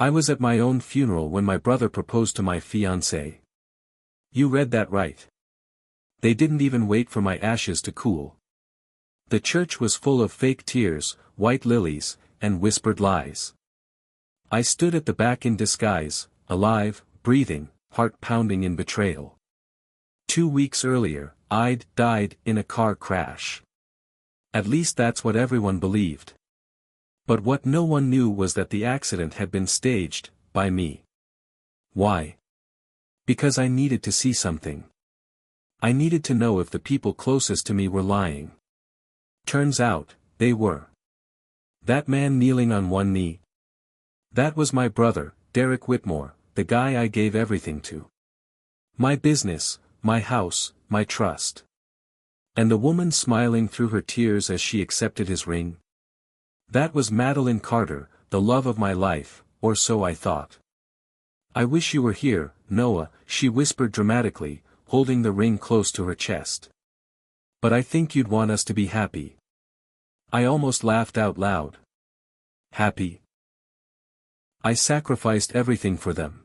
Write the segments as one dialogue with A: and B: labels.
A: I was at my own funeral when my brother proposed to my fiancée. You read that right. They didn't even wait for my ashes to cool. The church was full of fake tears, white lilies, and whispered lies. I stood at the back in disguise, alive, breathing, heart pounding in betrayal. 2 weeks earlier, I'd died in a car crash. At least that's what everyone believed. But what no one knew was that the accident had been staged, by me. Why? Because I needed to see something. I needed to know if the people closest to me were lying. Turns out, they were. That man kneeling on one knee. That was my brother, Derek Whitmore, the guy I gave everything to. My business, my house, my trust. And the woman smiling through her tears as she accepted his ring. That was Madeline Carter, the love of my life, or so I thought. I wish you were here, Noah, she whispered dramatically, holding the ring close to her chest. But I think you'd want us to be happy. I almost laughed out loud. Happy? I sacrificed everything for them.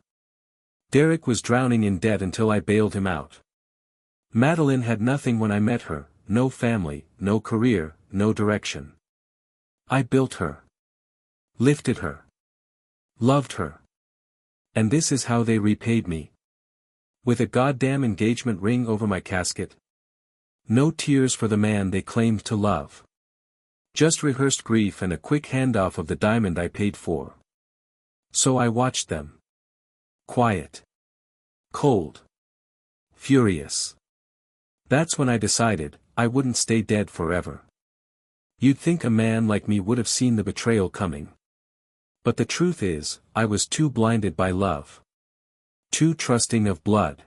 A: Derek was drowning in debt until I bailed him out. Madeline had nothing when I met her, no family, no career, no direction. I built her. Lifted her. Loved her. And this is how they repaid me. With a goddamn engagement ring over my casket. No tears for the man they claimed to love. Just rehearsed grief and a quick handoff of the diamond I paid for. So I watched them. Quiet. Cold. Furious. That's when I decided, I wouldn't stay dead forever. You'd think a man like me would have seen the betrayal coming. But the truth is, I was too blinded by love. Too trusting of blood.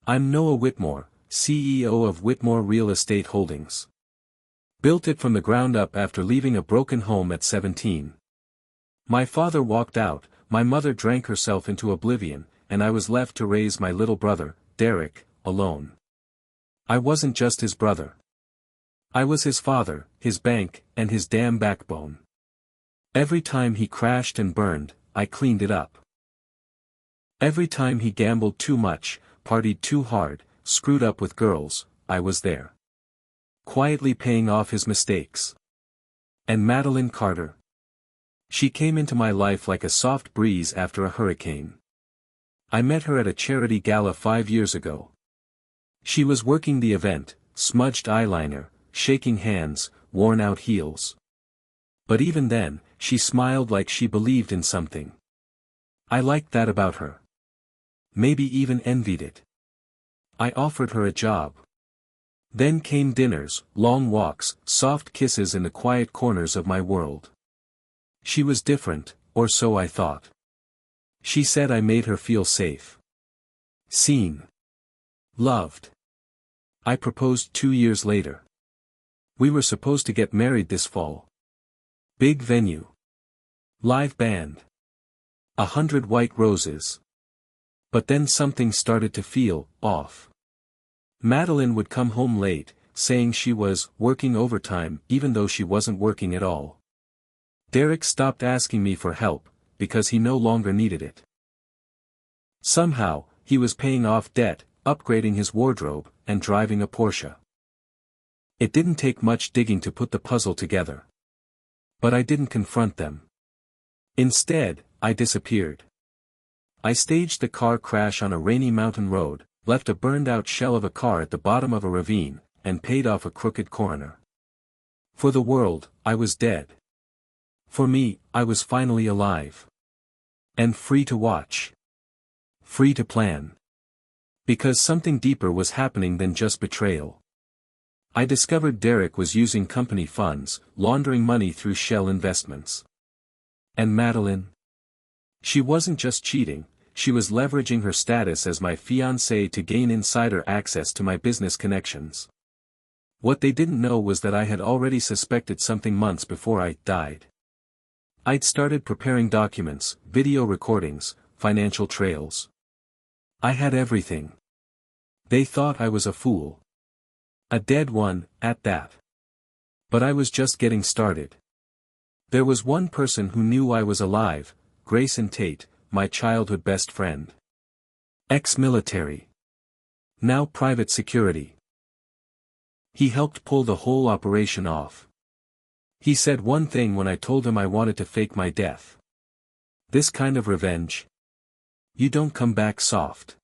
A: I'm Noah Whitmore, CEO of Whitmore Real Estate Holdings. Built it from the ground up after leaving a broken home at 17. My father walked out, my mother drank herself into oblivion, and I was left to raise my little brother, Derek, alone. I wasn't just his brother. I was his father, his bank, and his damn backbone. Every time he crashed and burned, I cleaned it up. Every time he gambled too much, partied too hard, screwed up with girls, I was there. Quietly paying off his mistakes. And Madeline Carter? She came into my life like a soft breeze after a hurricane. I met her at a charity gala 5 years ago. She was working the event, smudged eyeliner, shaking hands, worn-out heels. But even then, she smiled like she believed in something. I liked that about her. Maybe even envied it. I offered her a job. Then came dinners, long walks, soft kisses in the quiet corners of my world. She was different, or so I thought. She said I made her feel safe. Seen. Loved. I proposed 2 years later. We were supposed to get married this fall. Big venue. Live band. 100 white roses. But then something started to feel off. Madeline would come home late, saying she was working overtime even though she wasn't working at all. Derek stopped asking me for help, because he no longer needed it. Somehow, he was paying off debt, upgrading his wardrobe, and driving a Porsche. It didn't take much digging to put the puzzle together. But I didn't confront them. Instead, I disappeared. I staged the car crash on a rainy mountain road, left a burned-out shell of a car at the bottom of a ravine, and paid off a crooked coroner. For the world, I was dead. For me, I was finally alive. And free to watch. Free to plan. Because something deeper was happening than just betrayal. I discovered Derek was using company funds, laundering money through shell investments. And Madeline? She wasn't just cheating, she was leveraging her status as my fiancée to gain insider access to my business connections. What they didn't know was that I had already suspected something months before I died. I'd started preparing documents, video recordings, financial trails. I had everything. They thought I was a fool. A dead one, at that. But I was just getting started. There was one person who knew I was alive, Grayson Tate, my childhood best friend. Ex-military. Now private security. He helped pull the whole operation off. He said one thing when I told him I wanted to fake my death. This kind of revenge. You don't come back soft.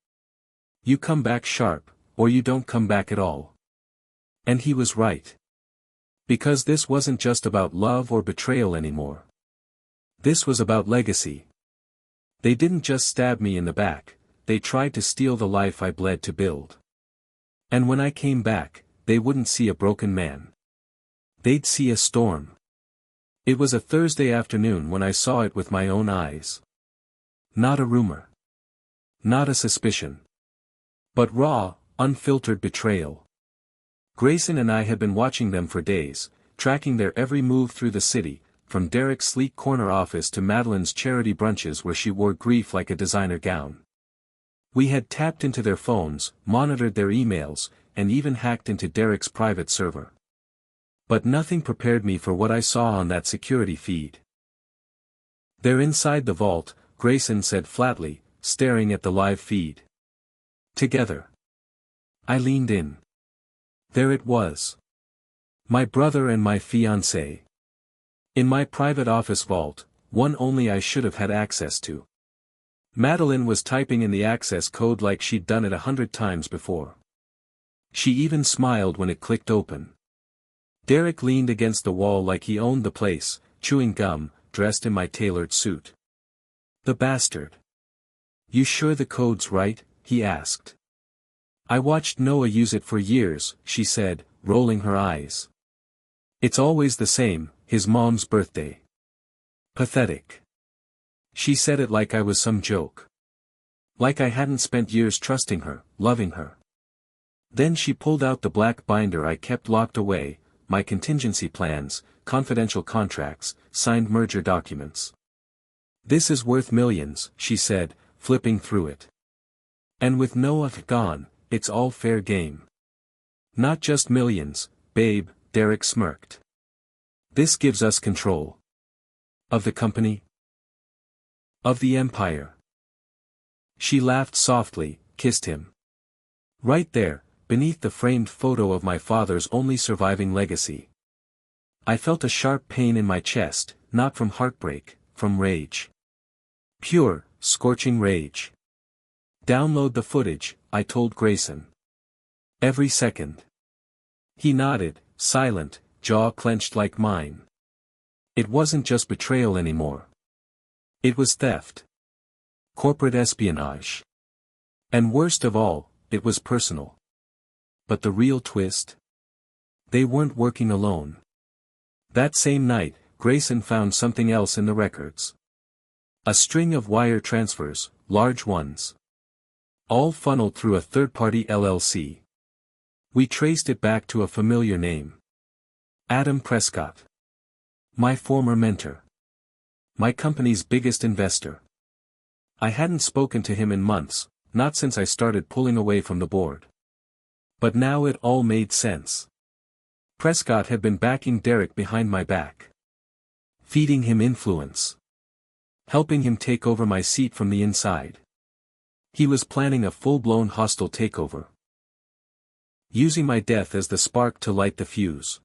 A: You come back sharp, or you don't come back at all. And he was right. Because this wasn't just about love or betrayal anymore. This was about legacy. They didn't just stab me in the back, they tried to steal the life I bled to build. And when I came back, they wouldn't see a broken man. They'd see a storm. It was a Thursday afternoon when I saw it with my own eyes. Not a rumor. Not a suspicion. But raw, unfiltered betrayal. Grayson and I had been watching them for days, tracking their every move through the city, from Derek's sleek corner office to Madeline's charity brunches where she wore grief like a designer gown. We had tapped into their phones, monitored their emails, and even hacked into Derek's private server. But nothing prepared me for what I saw on that security feed. "They're inside the vault," Grayson said flatly, staring at the live feed. "Together." I leaned in. There it was. My brother and my fiancé. In my private office vault, one only I should have had access to. Madeline was typing in the access code like she'd done it 100 times before. She even smiled when it clicked open. Derek leaned against the wall like he owned the place, chewing gum, dressed in my tailored suit. "The bastard. You sure the code's right?" he asked. "I watched Noah use it for years," she said, rolling her eyes. "It's always the same, his mom's birthday." Pathetic. She said it like I was some joke. Like I hadn't spent years trusting her, loving her. Then she pulled out the black binder I kept locked away, my contingency plans, confidential contracts, signed merger documents. "This is worth millions," she said, flipping through it. "And with Noah gone, it's all fair game." "Not just millions, babe," Derek smirked. "This gives us control." "Of the company?" "Of the empire." She laughed softly, kissed him. Right there, beneath the framed photo of my father's only surviving legacy. I felt a sharp pain in my chest, not from heartbreak, from rage. Pure, scorching rage. "Download the footage," I told Grayson. "Every second." He nodded, silent, jaw clenched like mine. It wasn't just betrayal anymore. It was theft. Corporate espionage. And worst of all, it was personal. But the real twist? They weren't working alone. That same night, Grayson found something else in the records. A string of wire transfers, large ones. All funneled through a third-party LLC. We traced it back to a familiar name. Adam Prescott. My former mentor. My company's biggest investor. I hadn't spoken to him in months, not since I started pulling away from the board. But now it all made sense. Prescott had been backing Derek behind my back. Feeding him influence. Helping him take over my seat from the inside. He was planning a full-blown hostile takeover. Using my death as the spark to light the fuse.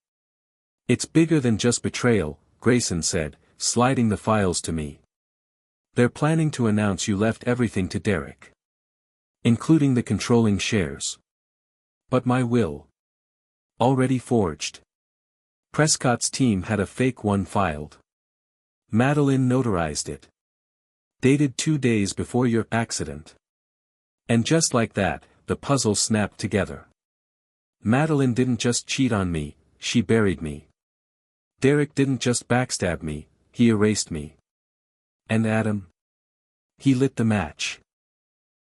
A: "It's bigger than just betrayal," Grayson said, sliding the files to me. "They're planning to announce you left everything to Derek. Including the controlling shares. But my will. Already forged. Prescott's team had a fake one filed. Madeline notarized it. Dated 2 days before your accident. And just like that, the puzzle snapped together. Madeline didn't just cheat on me, she buried me. Derek didn't just backstab me, he erased me. And Adam? He lit the match.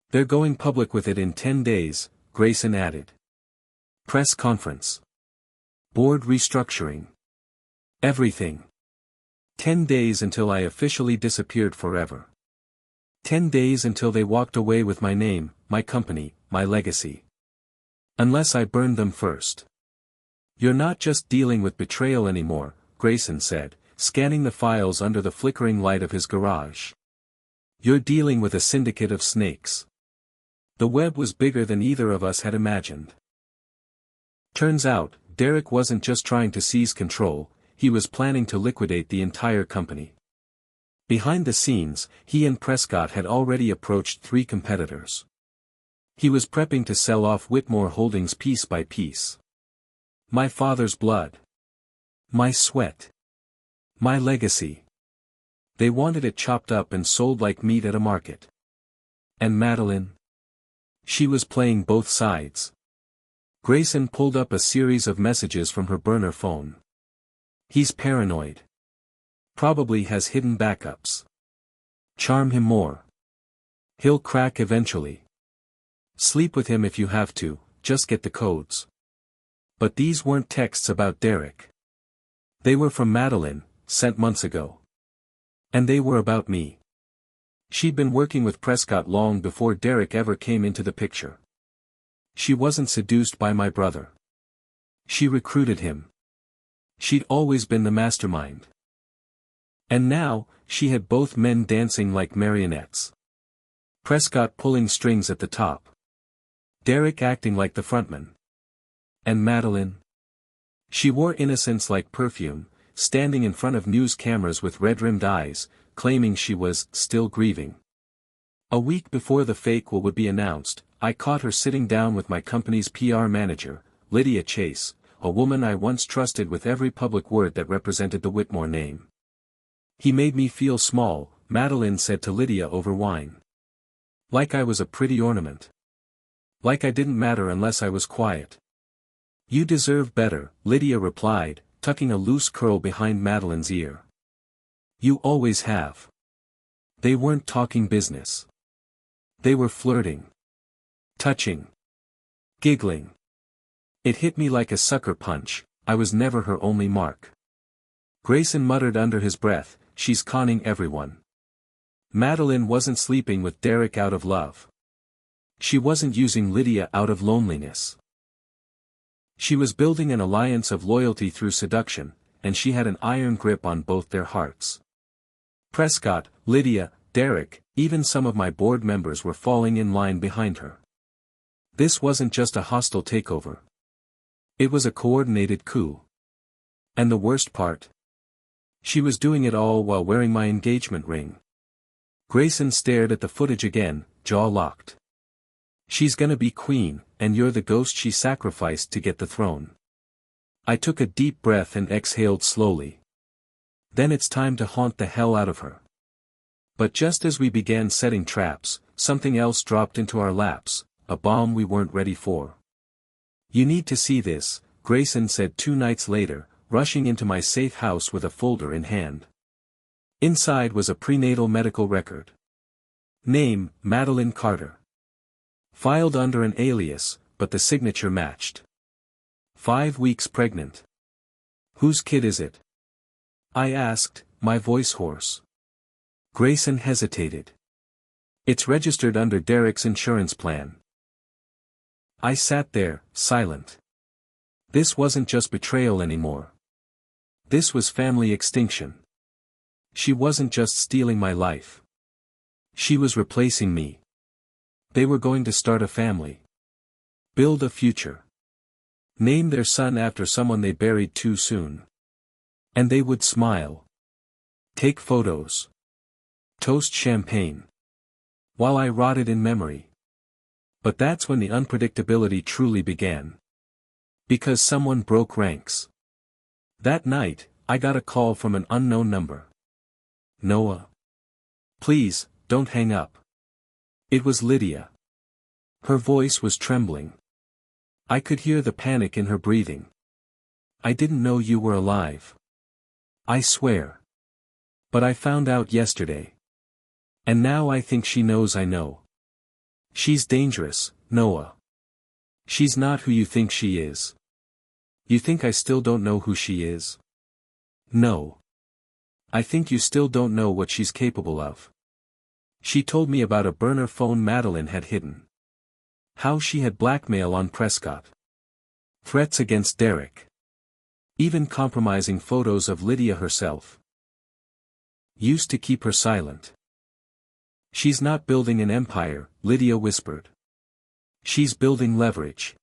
A: They're going public with it in 10 days, Grayson added. Press conference. Board restructuring. Everything. 10 days until I officially disappeared forever. 10 days until they walked away with my name, my company, my legacy. Unless I burned them first. You're not just dealing with betrayal anymore, Grayson said, scanning the files under the flickering light of his garage. You're dealing with a syndicate of snakes. The web was bigger than either of us had imagined. Turns out, Derek wasn't just trying to seize control, he was planning to liquidate the entire company. Behind the scenes, he and Prescott had already approached 3 competitors. He was prepping to sell off Whitmore Holdings piece by piece. My father's blood. My sweat. My legacy. They wanted it chopped up and sold like meat at a market. And Madeline? She was playing both sides. Grayson pulled up a series of messages from her burner phone. He's paranoid. Probably has hidden backups. Charm him more. He'll crack eventually. Sleep with him if you have to, just get the codes. But these weren't texts about Derek. They were from Madeline, sent months ago. And they were about me. She'd been working with Prescott long before Derek ever came into the picture. She wasn't seduced by my brother. She recruited him. She'd always been the mastermind. And now, she had both men dancing like marionettes. Prescott pulling strings at the top. Derek acting like the frontman. And Madeline? She wore innocence like perfume, standing in front of news cameras with red-rimmed eyes, claiming she was still grieving. A week before the fake will would be announced, I caught her sitting down with my company's PR manager, Lydia Chase, a woman I once trusted with every public word that represented the Whitmore name. He made me feel small, Madeline said to Lydia over wine. Like I was a pretty ornament. Like I didn't matter unless I was quiet. You deserve better, Lydia replied, tucking a loose curl behind Madeline's ear. You always have. They weren't talking business. They were flirting. Touching. Giggling. It hit me like a sucker punch, I was never her only mark. Grayson muttered under his breath, she's conning everyone. Madeline wasn't sleeping with Derek out of love. She wasn't using Lydia out of loneliness. She was building an alliance of loyalty through seduction, and she had an iron grip on both their hearts. Prescott, Lydia, Derek, even some of my board members were falling in line behind her. This wasn't just a hostile takeover. It was a coordinated coup. And the worst part? She was doing it all while wearing my engagement ring. Grayson stared at the footage again, jaw locked. She's gonna be queen, and you're the ghost she sacrificed to get the throne. I took a deep breath and exhaled slowly. Then it's time to haunt the hell out of her. But just as we began setting traps, something else dropped into our laps, a bomb we weren't ready for. You need to see this, Grayson said 2 nights later, rushing into my safe house with a folder in hand. Inside was a prenatal medical record. Name, Madeline Carter. Filed under an alias, but the signature matched. 5 weeks pregnant. Whose kid is it? I asked, my voice hoarse. Grayson hesitated. It's registered under Derek's insurance plan. I sat there, silent. This wasn't just betrayal anymore. This was family extinction. She wasn't just stealing my life. She was replacing me. They were going to start a family. Build a future. Name their son after someone they buried too soon. And they would smile. Take photos. Toast champagne. While I rotted in memory. But that's when the unpredictability truly began. Because someone broke ranks. That night, I got a call from an unknown number. Noah. Please, don't hang up. It was Lydia. Her voice was trembling. I could hear the panic in her breathing. I didn't know you were alive. I swear. But I found out yesterday. And now I think she knows I know. She's dangerous, Noah. She's not who you think she is. You think I still don't know who she is? No. I think you still don't know what she's capable of. She told me about a burner phone Madeline had hidden. How she had blackmail on Prescott. Threats against Derek. Even compromising photos of Lydia herself. Used to keep her silent. She's not building an empire, Lydia whispered. She's building leverage.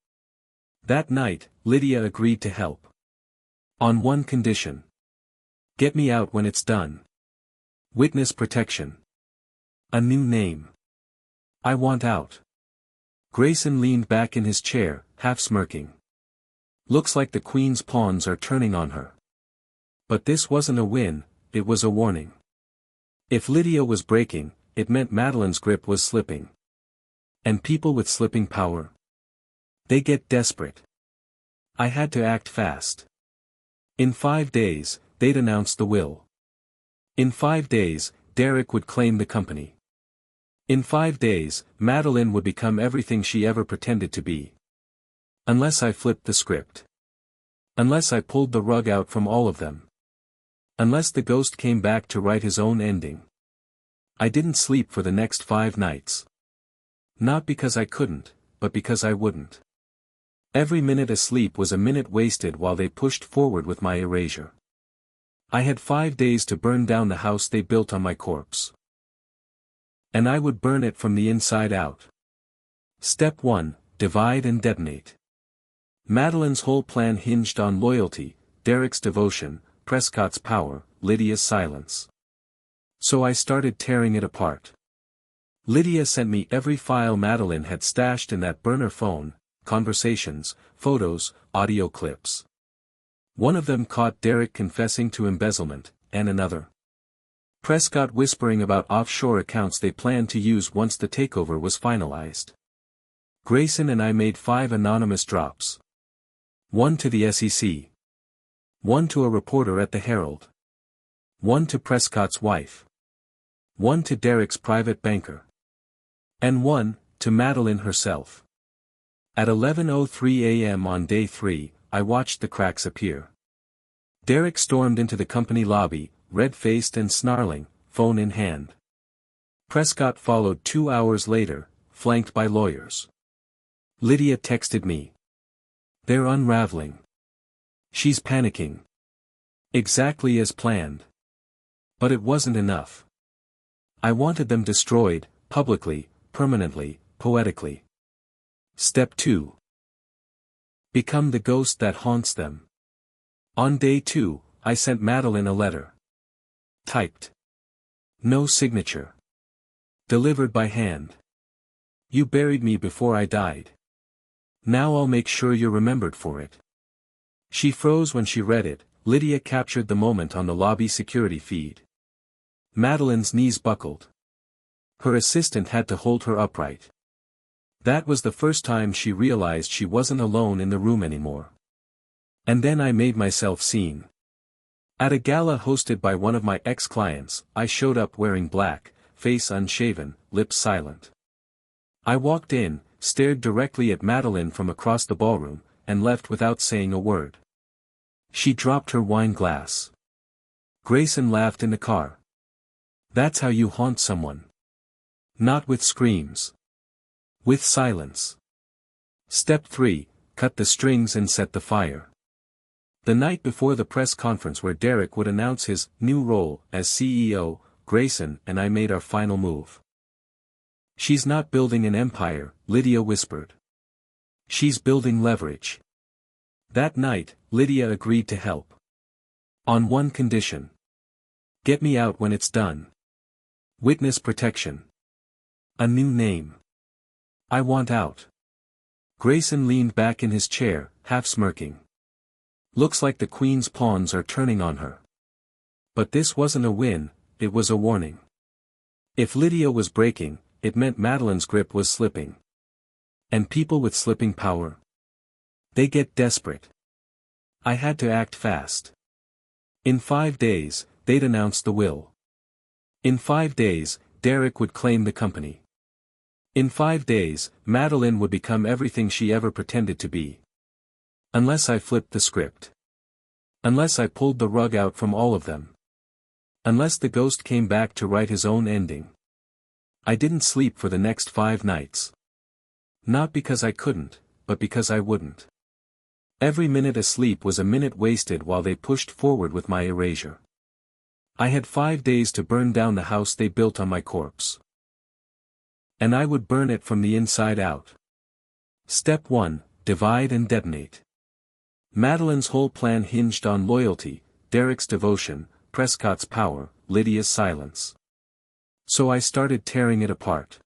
A: That night, Lydia agreed to help. On one condition. Get me out when it's done. Witness protection. A new name. I want out. Grayson leaned back in his chair, half smirking. Looks like the Queen's pawns are turning on her. But this wasn't a win, it was a warning. If Lydia was breaking, it meant Madeline's grip was slipping. And people with slipping power? They get desperate. I had to act fast. In 5 days, they'd announce the will. In 5 days, Derek would claim the company. In 5 days, Madeline would become everything she ever pretended to be. Unless I flipped the script. Unless I pulled the rug out from all of them. Unless the ghost came back to write his own ending. I didn't sleep for the next 5 nights. Not because I couldn't, but because I wouldn't. Every minute asleep was a minute wasted while they pushed forward with my erasure. I had 5 days to burn down the house they built on my corpse. And I would burn it from the inside out. Step 1, divide and detonate. Madeline's whole plan hinged on loyalty, Derek's devotion, Prescott's power, Lydia's silence. So I started tearing it apart. Lydia sent me every file Madeline had stashed in that burner phone, conversations, photos, audio clips. One of them caught Derek confessing to embezzlement, and another. Prescott whispering about offshore accounts they planned to use once the takeover was finalized. Grayson and I made 5 anonymous drops. One to the SEC. One to a reporter at the Herald. One to Prescott's wife. One to Derek's private banker. And one, to Madeline herself. At 11:03 a.m. on day 3, I watched the cracks appear. Derek stormed into the company lobby, red-faced and snarling, phone in hand. Prescott followed 2 hours later, flanked by lawyers. Lydia texted me. They're unraveling. She's panicking. Exactly as planned. But it wasn't enough. I wanted them destroyed, publicly, permanently, poetically. Step 2. Become the ghost that haunts them. On day 2, I sent Madeline a letter. Typed. No signature. Delivered by hand. You buried me before I died. Now I'll make sure you're remembered for it. She froze when she read it. Lydia captured the moment on the lobby security feed. Madeline's knees buckled. Her assistant had to hold her upright. That was the first time she realized she wasn't alone in the room anymore. And then I made myself seen. At a gala hosted by one of my ex-clients, I showed up wearing black, face unshaven, lips silent. I walked in, stared directly at Madeline from across the ballroom, and left without saying a word. She dropped her wine glass. Grayson laughed in the car. That's how you haunt someone. Not with screams. With silence. Step 3, cut the strings and set the fire. The night before the press conference where Derek would announce his new role as CEO, Grayson and I made our final move. She's not building an empire, Lydia whispered. She's building leverage. That night, Lydia agreed to help. On one condition. Get me out when it's done. Witness protection. A new name. I want out. Grayson leaned back in his chair, half smirking. Looks like the Queen's pawns are turning on her. But this wasn't a win, it was a warning. If Lydia was breaking, it meant Madeline's grip was slipping. And people with slipping power? They get desperate. I had to act fast. In 5 days, they'd announce the will. In 5 days, Derek would claim the company. In 5 days, Madeline would become everything she ever pretended to be. Unless I flipped the script. Unless I pulled the rug out from all of them. Unless the ghost came back to write his own ending. I didn't sleep for the next 5 nights. Not because I couldn't, but because I wouldn't. Every minute asleep was a minute wasted while they pushed forward with my erasure. I had 5 days to burn down the house they built on my corpse. And I would burn it from the inside out. Step 1, divide and detonate. Madeline's whole plan hinged on loyalty, Derek's devotion, Prescott's power, Lydia's silence. So I started tearing it apart.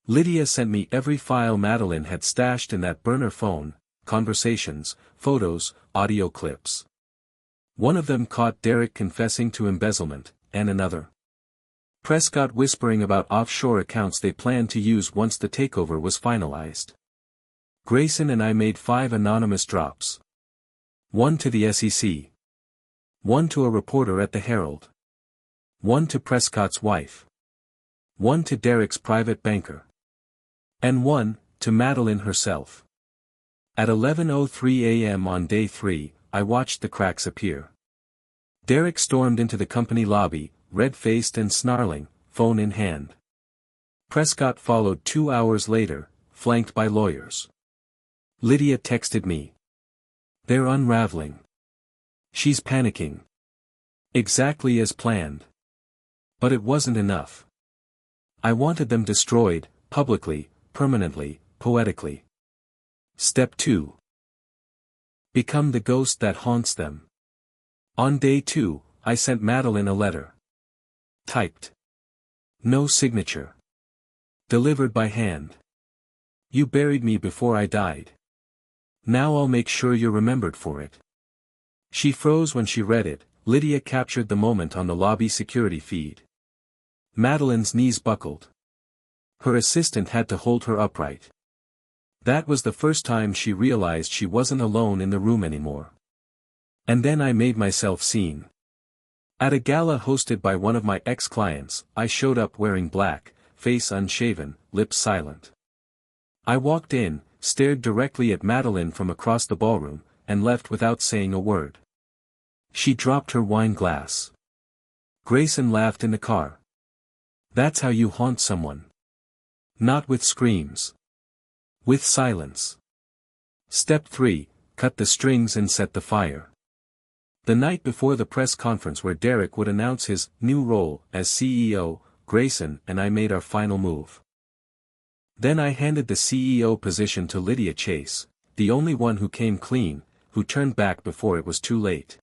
A: Lydia sent me every file Madeline had stashed in that burner phone, conversations, photos, audio clips. One of them caught Derek confessing to embezzlement, and another. Prescott whispering about offshore accounts they planned to use once the takeover was finalized. Grayson and I made 5 anonymous drops. One to the SEC. One to a reporter at the Herald. One to Prescott's wife. One to Derek's private banker. And one, to Madeline herself. At 11:03 a.m. on day 3, I watched the cracks appear. Derek stormed into the company lobby, red-faced and snarling, phone in hand. Prescott followed 2 hours later, flanked by lawyers. Lydia texted me. They're unraveling. She's panicking. Exactly as planned. But it wasn't enough. I wanted them destroyed, publicly, permanently, poetically. Step 2. Become the ghost that haunts them. On day 2, I sent Madeline a letter. Typed. No signature. Delivered by hand. You buried me before I died. Now I'll make sure you're remembered for it. She froze when she read it. Lydia captured the moment on the lobby security feed. Madeline's knees buckled. Her assistant had to hold her upright. That was the first time she realized she wasn't alone in the room anymore. And then I made myself seen. At a gala hosted by one of my ex-clients, I showed up wearing black, face unshaven, lips silent. I walked in, stared directly at Madeline from across the ballroom, and left without saying a word. She dropped her wine glass. Grayson laughed in the car. That's how you haunt someone. Not with screams. With silence. Step 3, cut the strings and set the fire. The night before the press conference where Derek would announce his new role as CEO, Grayson and I made our final move. Then I handed the CEO position to Lydia Chase, the only one who came clean, who turned back before it was too late.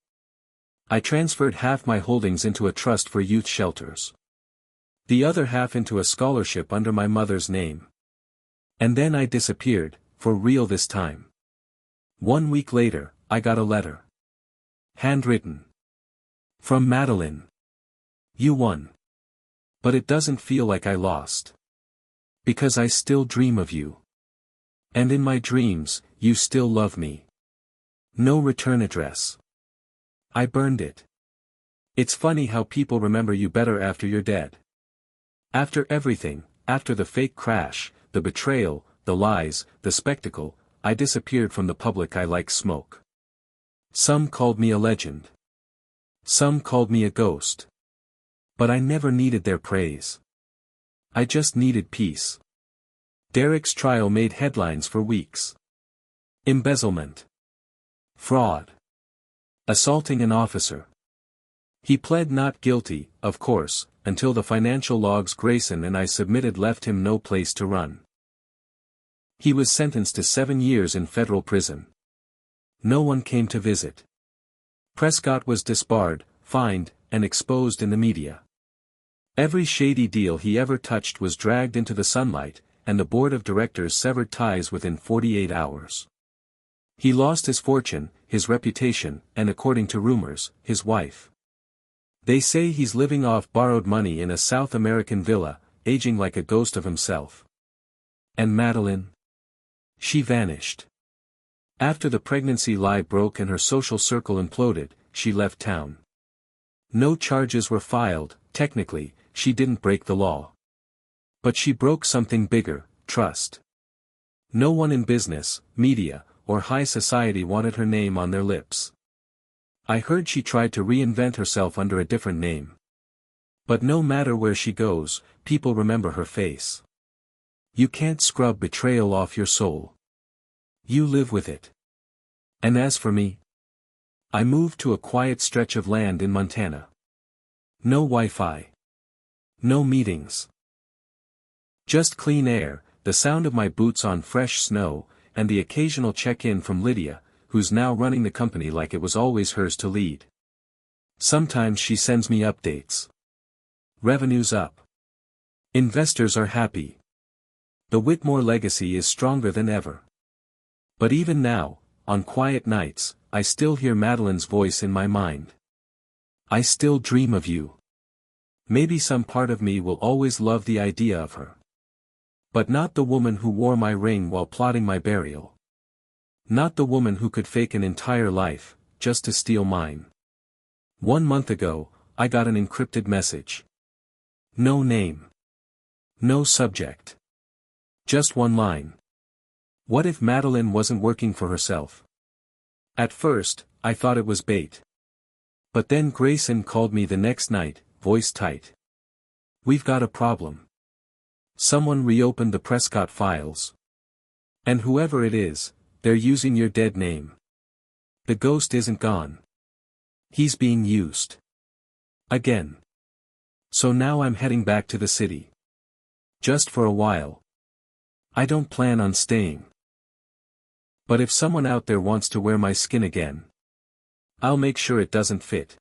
A: I transferred half my holdings into a trust for youth shelters. The other half into a scholarship under my mother's name. And then I disappeared, for real this time. 1 week later, I got a letter. Handwritten. From Madeline. You won. But it doesn't feel like I lost. Because I still dream of you. And in my dreams, you still love me. No return address. I burned it. It's funny how people remember you better after you're dead. After everything, after the fake crash, the betrayal, the lies, the spectacle, I disappeared from the public eye like smoke. Some called me a legend. Some called me a ghost. But I never needed their praise. I just needed peace. Derek's trial made headlines for weeks. Embezzlement. Fraud. Assaulting an officer. He pled not guilty, of course, until the financial logs Grayson and I submitted left him no place to run. He was sentenced to 7 years in federal prison. No one came to visit. Prescott was disbarred, fined, and exposed in the media. Every shady deal he ever touched was dragged into the sunlight, and the board of directors severed ties within 48 hours. He lost his fortune, his reputation, and according to rumors, his wife. They say he's living off borrowed money in a South American villa, aging like a ghost of himself. And Madeline? She vanished. After the pregnancy lie broke and her social circle imploded, she left town. No charges were filed. Technically, she didn't break the law. But she broke something bigger, trust. No one in business, media, or high society wanted her name on their lips. I heard she tried to reinvent herself under a different name. But no matter where she goes, people remember her face. You can't scrub betrayal off your soul. You live with it. And as for me, I moved to a quiet stretch of land in Montana. No Wi-Fi. No meetings. Just clean air, the sound of my boots on fresh snow, and the occasional check-in from Lydia, who's now running the company like it was always hers to lead. Sometimes she sends me updates. Revenue's up. Investors are happy. The Whitmore legacy is stronger than ever. But even now, on quiet nights, I still hear Madeline's voice in my mind. I still dream of you. Maybe some part of me will always love the idea of her. But not the woman who wore my ring while plotting my burial. Not the woman who could fake an entire life, just to steal mine. 1 month ago, I got an encrypted message. No name. No subject. Just one line. What if Madeline wasn't working for herself? At first, I thought it was bait. But then Grayson called me the next night, voice tight. We've got a problem. Someone reopened the Prescott files. And whoever it is, they're using your dead name. The ghost isn't gone. He's being used. Again. So now I'm heading back to the city. Just for a while. I don't plan on staying. But if someone out there wants to wear my skin again, I'll make sure it doesn't fit.